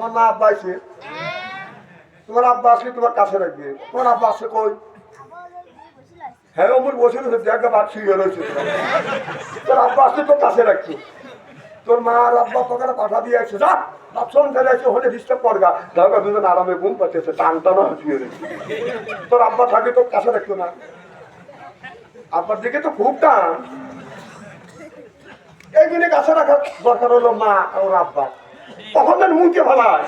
তোমার মা আব্বা আছে? তোমার আব্বা আসলে তোমার কাছে রাখবে। তোমার আব্বা আছে কই? হ্যাঁ ওমর বসে রয়েছে, দেখা ভাত শুয়ে রয়েছে। তোর আব্বা আসলে তোর কাছে রাখছি। তোর মা আর আব্বা তোকে পাঠা দিয়ে আসছে, যা বাপসন ফেলে আছে, হলে ডিস্টার্ব করগা। দেখা দুজন আরামে ঘুম পাচ্ছে, টান টানা শুয়ে রয়েছে। তোর আব্বা থাকে তোর কাছে রাখতো না? আব্বার দিকে তো খুব টান। এই জন্য কাছে রাখার দরকার হলো মা আর আব্বা। তখন যেন মুখে ফেলায়।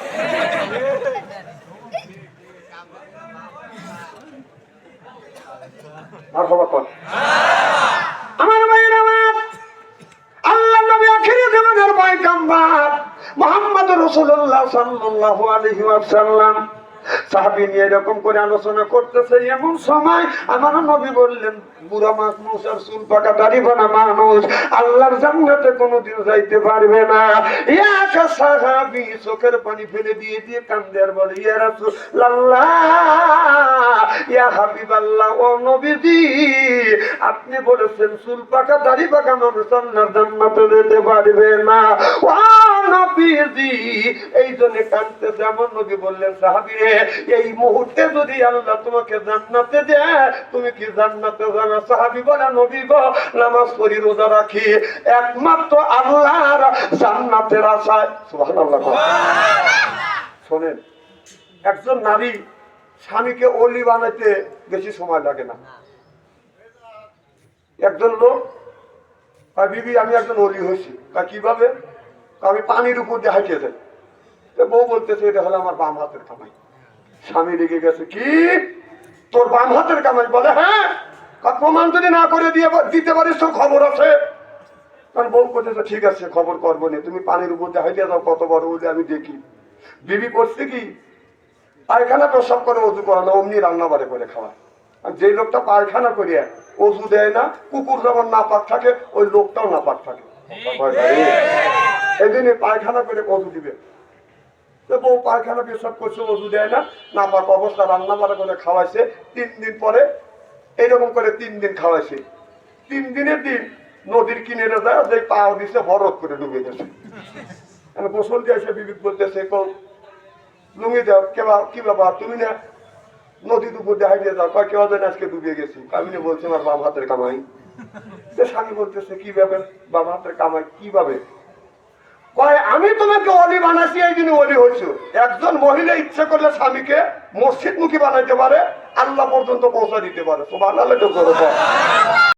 আর খবর কর আমার ভাইয়ের, আমার আল্লাহ নবী আখিরি জামানার পয়গম্বর মুহাম্মদ রাসূলুল্লাহ সাল্লাল্লাহু আলাইহি ওয়াসাল্লাম সাহাবী নিয়ে এরকম করে আলোচনা করতেছে। এমন সময় আমার নবী বললেন, বুড়া মানুষ আর চুল পাকা দাড়ি বানা মানুষ আল্লাহর জান্নাতে কোনোদিন যাইতে পারবে না। এক সাহাবী চোখের পানি ফেলে দিয়ে দিয়ে কান্দে আর বলে, ইয়া রাসূলুল্লাহ, ইয়া হাবিবাল্লাহ, ও নবীজি, আপনি বলেছেন চুল পাকা দাড়ি পাকা মানুষ আল্লাহর জান্নাতে যেতে পারবে না। ও নবীজি, এই জন্য কাঁদতেছে। আমার নবী বললেন, সাহাবী রে, এই মুহূর্তে যদি আল্লাহ তোমাকে জান্নাতে দেয়, তুমি কি জান্নাতে যাবে? সাহাবী বলে, নবী গো, নামাজ পড়ি, রোজা রাখি, একমাত্র আল্লাহর জান্নাতের আশায়। সুবহানাল্লাহ। শোনেন, একজন নারী স্বামীকে অলি বানাইতে বেশি সময় লাগে না। একজন লোক বিবি, আমি একজন অলি হয়েছি। কিভাবে? আমি পানির উপর দিয়ে হাঁটিয়ে যাই। বউ বলতেছে, এটা হলো আমার বাম হাতের কামাই। স্বামী রেগে গেছে, কি তোর বাম হাতের কামাই? বলে, হ্যাঁ, প্রমাণ যদি না করে দিতে পারিস তো খবর আছে। কারণ বউ করতেছে, ঠিক আছে, খবর করবো না, তুমি পানির উপর দিয়ে হাঁটিয়ে যাও, কত বড় বলে আমি দেখি। বিবি করছে কি, পায়খানা প্রসাব করে অজু করে না, অমনি রান্না বাড়ে করে খাওয়ায়। আর যে লোকটা পায়খানা করিয়া অজু দেয় না, কুকুর যেমন নাপাক থাকে, ওই লোকটাও নাপাক থাকে। এই জন্য পায়খানা করে অজু দিবে। বউ পায়খানা পেশাব করছে, অজু দেয় না, নাপাক অবস্থা, রান্না বাড়া করে খাওয়াইছে। 3 দিন পরে এইরকম করে 3 দিন খাওয়াইছে। 3 দিনের দিন নদীর কিনারে যায়, যে পাও দিছে বরফ করে ডুবে গেছে। গোসল দিয়ে এসে বিবেক বলতেছে, লুঙ্গি দাও। কি বাবা, তুমি না নদীর উপর দেখাই দিয়ে যাও? কেউ যেন আজকে ডুবে গেছি। আমি বলছি, আমার বাম হাতের কামাই। স্বামী বলতেছে, কি ভাবে বাম হাতের কামাই? কিভাবে? কয়, আমি তোমাকে অলি বানাইছি, এই জন্য অলি হয়েছো। একজন মহিলা ইচ্ছে করলে স্বামীকে মসজিদ মুখী বানাইতে পারে, আল্লাহ পর্যন্ত পৌঁছা দিতে পারে। সুবহানাল্লাহ।